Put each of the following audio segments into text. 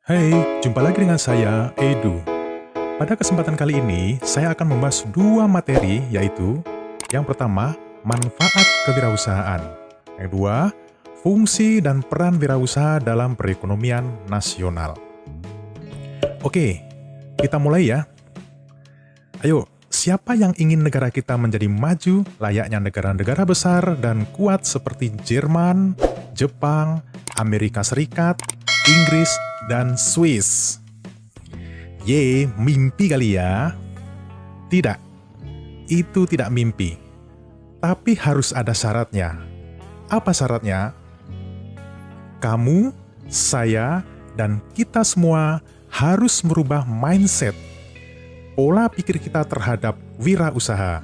Hai, jumpa lagi dengan saya, Edu. Pada kesempatan kali ini, saya akan membahas dua materi, yaitu yang pertama, manfaat kewirausahaan. Yang kedua, fungsi dan peran wirausaha dalam perekonomian nasional. Oke, kita mulai ya. Ayo, siapa yang ingin negara kita menjadi maju layaknya negara-negara besar dan kuat seperti Jerman, Jepang, Amerika Serikat, Inggris, dan Swiss? Ye, mimpi kali ya? Tidak, itu tidak mimpi. Tapi harus ada syaratnya. Apa syaratnya? Kamu, saya, dan kita semua harus merubah mindset, pola pikir kita terhadap wirausaha.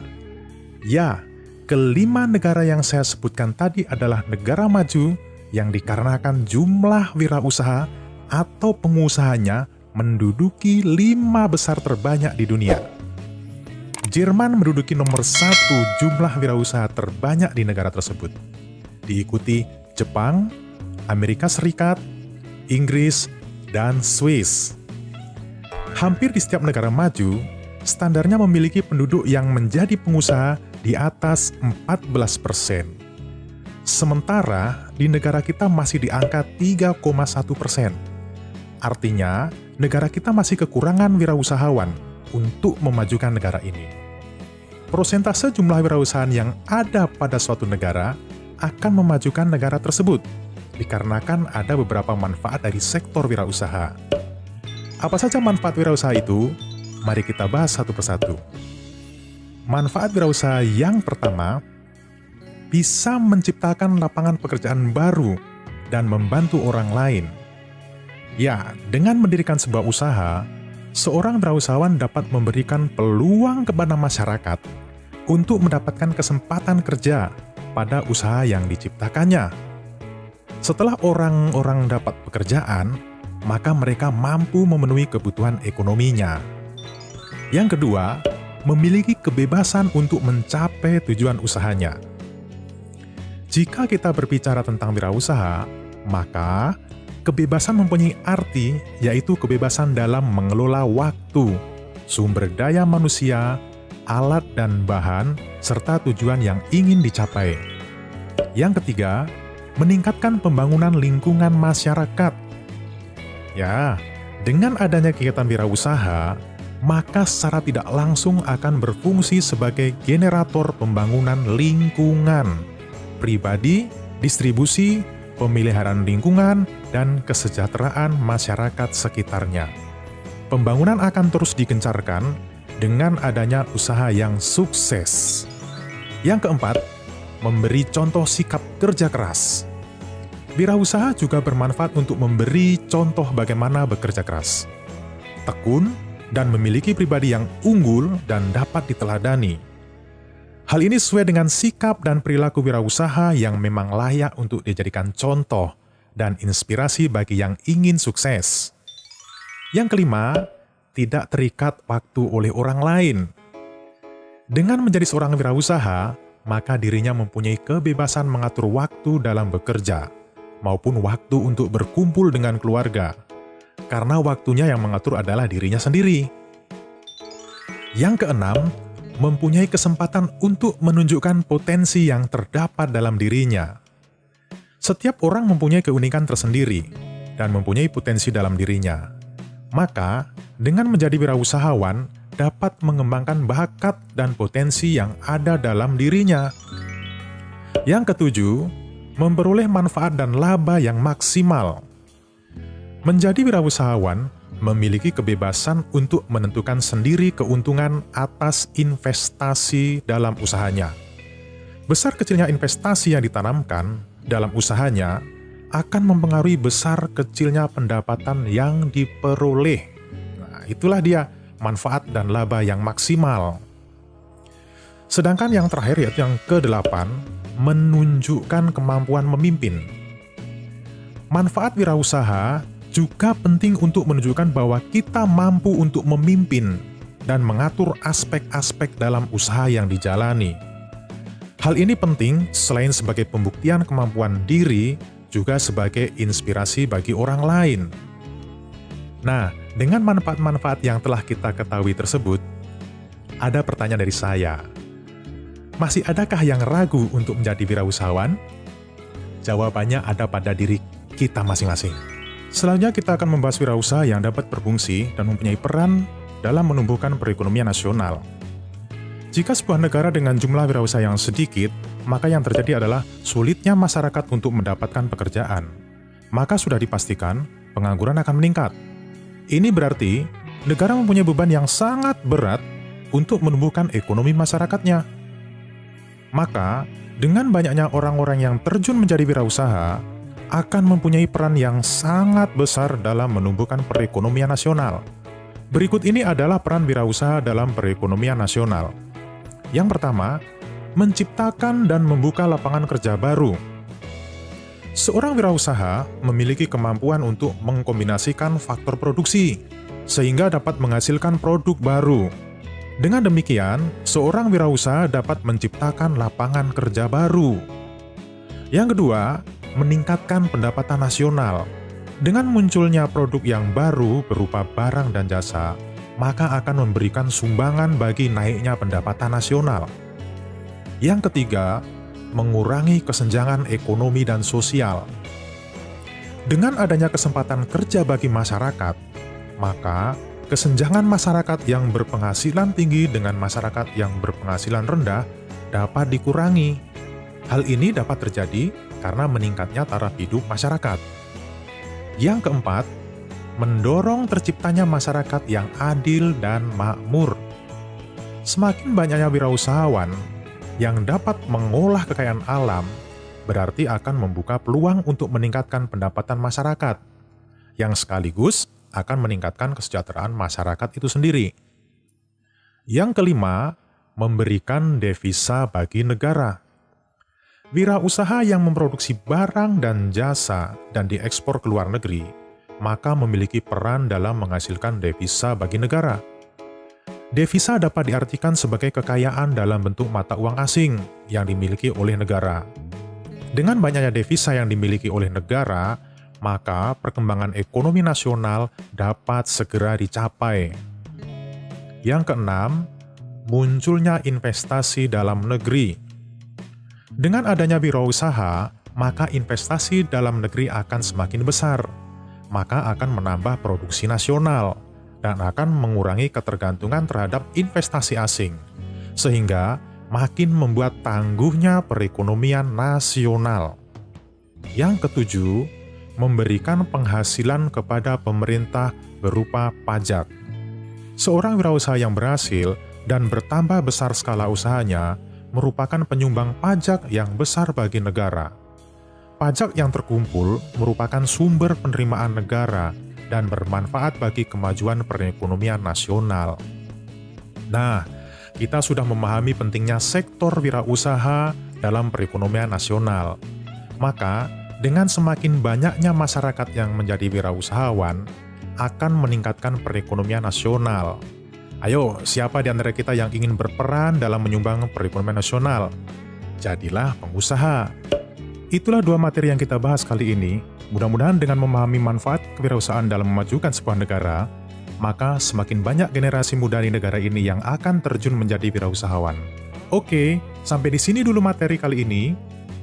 Ya, kelima negara yang saya sebutkan tadi adalah negara maju yang dikarenakan jumlah wirausaha atau pengusahanya menduduki 5 besar terbanyak di dunia. Jerman menduduki nomor 1 jumlah wirausaha terbanyak di negara tersebut. Diikuti Jepang, Amerika Serikat, Inggris, dan Swiss. Hampir di setiap negara maju, standarnya memiliki penduduk yang menjadi pengusaha di atas 14%. Sementara di negara kita masih di angka 3,1%. Artinya, negara kita masih kekurangan wirausahawan untuk memajukan negara ini. Prosentase jumlah wirausahaan yang ada pada suatu negara akan memajukan negara tersebut, dikarenakan ada beberapa manfaat dari sektor wirausaha. Apa saja manfaat wirausaha itu? Mari kita bahas satu persatu. Manfaat wirausaha yang pertama, bisa menciptakan lapangan pekerjaan baru dan membantu orang lain. Ya, dengan mendirikan sebuah usaha, seorang wirausahawan dapat memberikan peluang kepada masyarakat untuk mendapatkan kesempatan kerja pada usaha yang diciptakannya. Setelah orang-orang dapat pekerjaan, maka mereka mampu memenuhi kebutuhan ekonominya. Yang kedua, memiliki kebebasan untuk mencapai tujuan usahanya. Jika kita berbicara tentang wirausaha, maka kebebasan mempunyai arti, yaitu kebebasan dalam mengelola waktu, sumber daya manusia, alat dan bahan, serta tujuan yang ingin dicapai. Yang ketiga, meningkatkan pembangunan lingkungan masyarakat. Ya, dengan adanya kegiatan wirausaha, maka secara tidak langsung akan berfungsi sebagai generator pembangunan lingkungan, pribadi, distribusi, pemeliharaan lingkungan, dan kesejahteraan masyarakat sekitarnya. Pembangunan akan terus digencarkan dengan adanya usaha yang sukses. Yang keempat, memberi contoh sikap kerja keras. Wirausaha juga bermanfaat untuk memberi contoh bagaimana bekerja keras, tekun, dan memiliki pribadi yang unggul dan dapat diteladani. Hal ini sesuai dengan sikap dan perilaku wirausaha yang memang layak untuk dijadikan contoh dan inspirasi bagi yang ingin sukses. Yang kelima, tidak terikat waktu oleh orang lain. Dengan menjadi seorang wirausaha, maka dirinya mempunyai kebebasan mengatur waktu dalam bekerja, maupun waktu untuk berkumpul dengan keluarga, karena waktunya yang mengatur adalah dirinya sendiri. Yang keenam, mempunyai kesempatan untuk menunjukkan potensi yang terdapat dalam dirinya. Setiap orang mempunyai keunikan tersendiri dan mempunyai potensi dalam dirinya. Maka, dengan menjadi wirausahawan, dapat mengembangkan bakat dan potensi yang ada dalam dirinya. Yang ketujuh, memperoleh manfaat dan laba yang maksimal. Menjadi wirausahawan memiliki kebebasan untuk menentukan sendiri keuntungan atas investasi dalam usahanya. Besar kecilnya investasi yang ditanamkan dalam usahanya akan mempengaruhi besar kecilnya pendapatan yang diperoleh. Nah, itulah dia manfaat dan laba yang maksimal. Sedangkan yang terakhir, yaitu yang ke-8, menunjukkan kemampuan memimpin. Manfaat wirausaha juga penting untuk menunjukkan bahwa kita mampu untuk memimpin dan mengatur aspek-aspek dalam usaha yang dijalani. Hal ini penting selain sebagai pembuktian kemampuan diri, juga sebagai inspirasi bagi orang lain. Nah, dengan manfaat-manfaat yang telah kita ketahui tersebut, ada pertanyaan dari saya. Masih adakah yang ragu untuk menjadi wirausahawan? Jawabannya ada pada diri kita masing-masing. Selanjutnya kita akan membahas wirausaha yang dapat berfungsi dan mempunyai peran dalam menumbuhkan perekonomian nasional. Jika sebuah negara dengan jumlah wirausaha yang sedikit, maka yang terjadi adalah sulitnya masyarakat untuk mendapatkan pekerjaan. Maka sudah dipastikan pengangguran akan meningkat. Ini berarti negara mempunyai beban yang sangat berat untuk menumbuhkan ekonomi masyarakatnya. Maka, dengan banyaknya orang-orang yang terjun menjadi wirausaha, akan mempunyai peran yang sangat besar dalam menumbuhkan perekonomian nasional. Berikut ini adalah peran wirausaha dalam perekonomian nasional. Yang pertama, menciptakan dan membuka lapangan kerja baru. Seorang wirausaha memiliki kemampuan untuk mengkombinasikan faktor produksi, sehingga dapat menghasilkan produk baru. Dengan demikian, seorang wirausaha dapat menciptakan lapangan kerja baru. Yang kedua, meningkatkan pendapatan nasional. Dengan munculnya produk yang baru berupa barang dan jasa, maka akan memberikan sumbangan bagi naiknya pendapatan nasional. Yang ketiga, mengurangi kesenjangan ekonomi dan sosial. Dengan adanya kesempatan kerja bagi masyarakat, maka kesenjangan masyarakat yang berpenghasilan tinggi dengan masyarakat yang berpenghasilan rendah dapat dikurangi. Hal ini dapat terjadi karena meningkatnya taraf hidup masyarakat. Yang keempat, mendorong terciptanya masyarakat yang adil dan makmur. Semakin banyaknya wirausahawan yang dapat mengolah kekayaan alam, berarti akan membuka peluang untuk meningkatkan pendapatan masyarakat, yang sekaligus akan meningkatkan kesejahteraan masyarakat itu sendiri. Yang kelima, memberikan devisa bagi negara. Wirausaha yang memproduksi barang dan jasa dan diekspor ke luar negeri, maka memiliki peran dalam menghasilkan devisa bagi negara. Devisa dapat diartikan sebagai kekayaan dalam bentuk mata uang asing yang dimiliki oleh negara. Dengan banyaknya devisa yang dimiliki oleh negara, maka perkembangan ekonomi nasional dapat segera dicapai. Yang keenam, munculnya investasi dalam negeri. Dengan adanya wirausaha, maka investasi dalam negeri akan semakin besar, maka akan menambah produksi nasional, dan akan mengurangi ketergantungan terhadap investasi asing, sehingga makin membuat tangguhnya perekonomian nasional. Yang ketujuh, memberikan penghasilan kepada pemerintah berupa pajak. Seorang wirausaha yang berhasil dan bertambah besar skala usahanya merupakan penyumbang pajak yang besar bagi negara. Pajak yang terkumpul merupakan sumber penerimaan negara dan bermanfaat bagi kemajuan perekonomian nasional. Nah, kita sudah memahami pentingnya sektor wirausaha dalam perekonomian nasional. Maka, dengan semakin banyaknya masyarakat yang menjadi wirausahawan, akan meningkatkan perekonomian nasional. Ayo, siapa di antara kita yang ingin berperan dalam menyumbang perekonomian nasional? Jadilah pengusaha. Itulah dua materi yang kita bahas kali ini. Mudah-mudahan dengan memahami manfaat kewirausahaan dalam memajukan sebuah negara, maka semakin banyak generasi muda di negara ini yang akan terjun menjadi wirausahawan. Oke, sampai di sini dulu materi kali ini.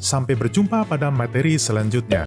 Sampai berjumpa pada materi selanjutnya.